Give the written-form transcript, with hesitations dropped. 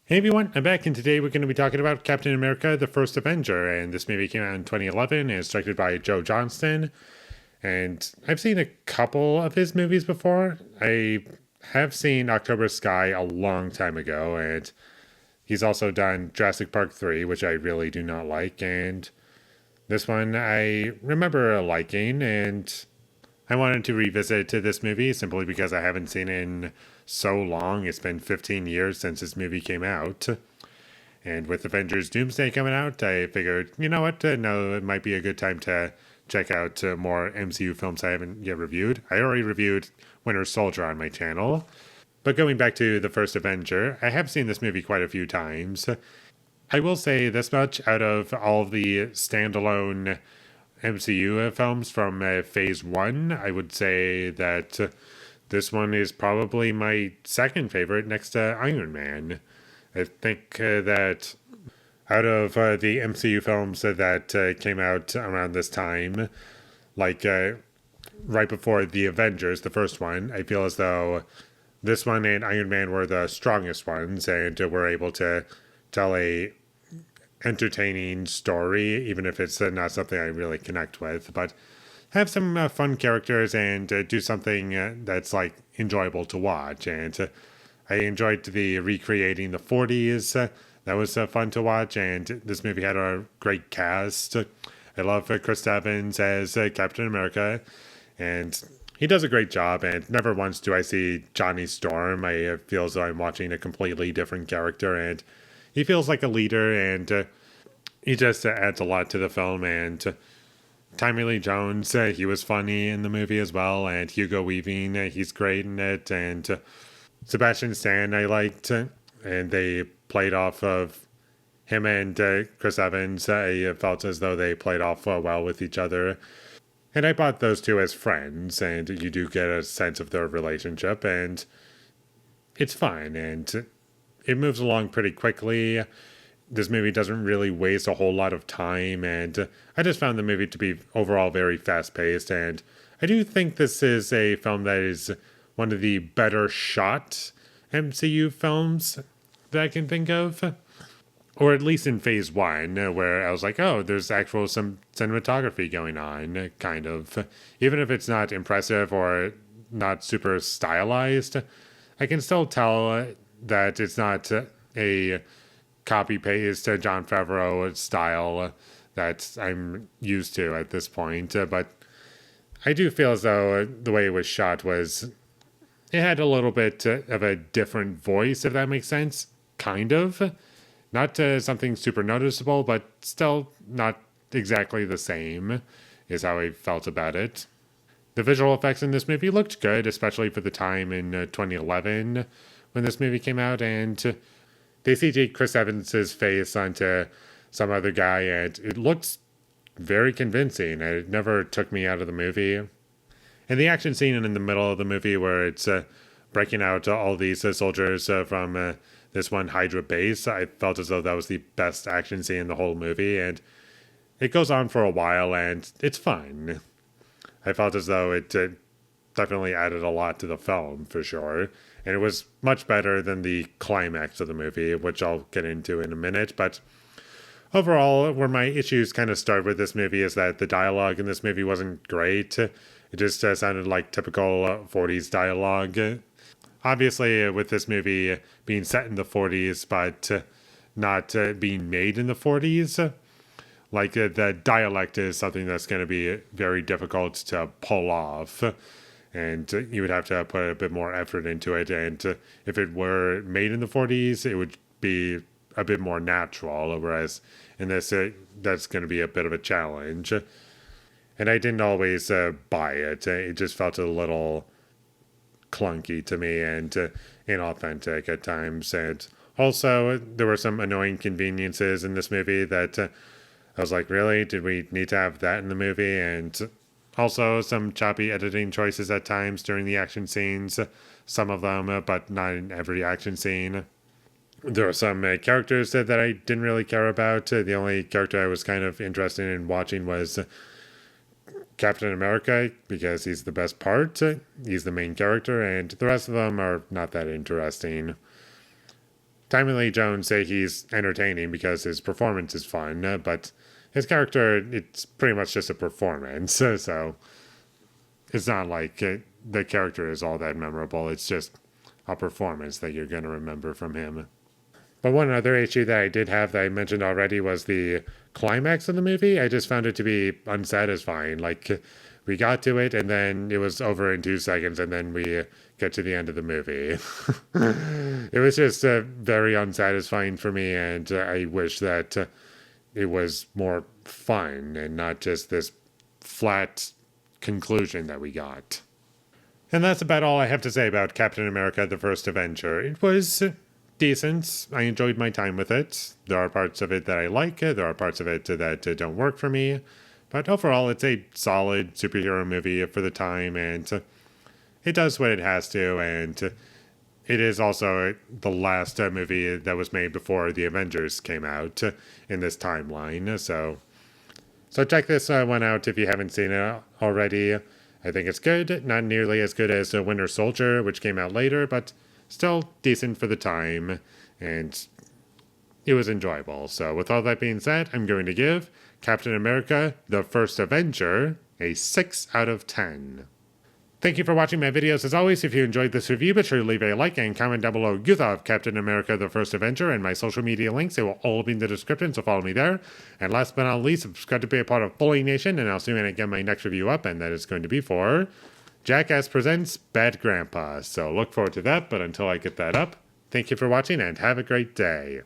Hey everyone, I'm back, and today we're going to be talking about Captain America: The First Avenger. And this movie came out in 2011 and is directed by Joe Johnston. And I've seen a couple of his movies before. I have seen October Sky a long time ago, and he's also done Jurassic Park 3, which I really do not like. And this one I remember liking, and I wanted to revisit to this movie simply because I haven't seen it in so long. It's been 15 years since this movie came out. And with Avengers Doomsday coming out, I figured, you know what? No, it might be a good time to check out more MCU films I haven't yet reviewed. I already reviewed Winter Soldier on my channel. But going back to the first Avenger, I have seen this movie quite a few times. I will say this much: out of all of the standalone MCU films from Phase 1, I would say that this one is probably my second favorite next to Iron Man. I think that out of the MCU films that came out around this time, like right before the Avengers, the first one, I feel as though this one and Iron Man were the strongest ones, and were able to tell a entertaining story, even if it's not something I really connect with. But have some fun characters and do something that's like enjoyable to watch. And I enjoyed the recreating the 40s. That was fun to watch, and this movie had a great cast. I love Chris Evans as Captain America, and he does a great job. And never once do I see Johnny Storm. I feel as though I'm watching a completely different character, and he feels like a leader, and he just adds a lot to the film. And Tommy Lee Jones, he was funny in the movie as well, and Hugo Weaving, he's great in it, and Sebastian Stan I liked, and they played off of him and Chris Evans. I felt as though they played off well with each other, and I bought those two as friends, and you do get a sense of their relationship, and it's fun, and it moves along pretty quickly. This movie doesn't really waste a whole lot of time, and I just found the movie to be overall very fast paced. And I do think this is a film that is one of the better shot MCU films that I can think of, or at least in Phase 1, where I was like, oh, there's actual some cinematography going on, kind of. Even if it's not impressive or not super stylized, I can still tell that it's not a copy paste John Favreau style that I'm used to at this point. But I do feel as though the way it was shot was, it had a little bit of a different voice, if that makes sense. Kind of. Not something super noticeable, but still not exactly the same, is how I felt about it. The visual effects in this movie looked good, especially for the time in 2011 when this movie came out, and they CG'd Chris Evans' face onto some other guy, and it looks very convincing. It never took me out of the movie. And the action scene in the middle of the movie, where it's breaking out all these soldiers from this one Hydra base, I felt as though that was the best action scene in the whole movie, and it goes on for a while, and it's fine. I felt as though it definitely added a lot to the film, for sure. And it was much better than the climax of the movie, which I'll get into in a minute. But overall, where my issues kind of start with this movie is that the dialogue in this movie wasn't great. It just sounded like typical 40s dialogue. Obviously, with this movie being set in the 40s, but not being made in the 40s, like the dialect is something that's going to be very difficult to pull off, and you would have to put a bit more effort into it. And if it were made in the 40s, it would be a bit more natural, whereas in this, that's going to be a bit of a challenge. And I didn't always buy it. It just felt a little clunky to me and inauthentic at times. And also, there were some annoying conveniences in this movie that I was like, really? Did we need to have that in the movie? And also some choppy editing choices at times during the action scenes. Some of them, but not in every action scene. There were some characters that I didn't really care about. The only character I was kind of interested in watching was Captain America, because he's the best part. He's the main character, and the rest of them are not that interesting. Tommy Lee Jones say he's entertaining because his performance is fun, but his character, it's pretty much just a performance. So it's not like the character is all that memorable. It's just a performance that you're going to remember from him. But one other issue that I did have that I mentioned already was the climax of the movie. I just found it to be unsatisfying. Like, we got to it and then it was over in 2 seconds, and then we get to the end of the movie. It was just very unsatisfying for me, and I wish that it was more fun and not just this flat conclusion that we got. And that's about all I have to say about Captain America the First Avenger. It was decent. I enjoyed my time with it. There are parts of it that I like, there are parts of it that don't work for me. But overall, it's a solid superhero movie for the time, and it does what it has to, and it is also the last movie that was made before the Avengers came out in this timeline. So check this one out if you haven't seen it already. I think it's good. Not nearly as good as Winter Soldier, which came out later, but still decent for the time, and it was enjoyable. So with all that being said, I'm going to give Captain America the First Avenger a 6 out of 10. Thank you for watching my videos. As always, if you enjoyed this review, be sure to leave a like and comment down below your thought of Captain America the First Avenger, and my social media links. They will all be in the description, so follow me there. And last but not least, subscribe to be a part of Foley Nation, and I'll see you when I get my next review up, and that is going to be for Jackass Presents Bad Grandpa. So look forward to that, but until I get that up, thank you for watching and have a great day.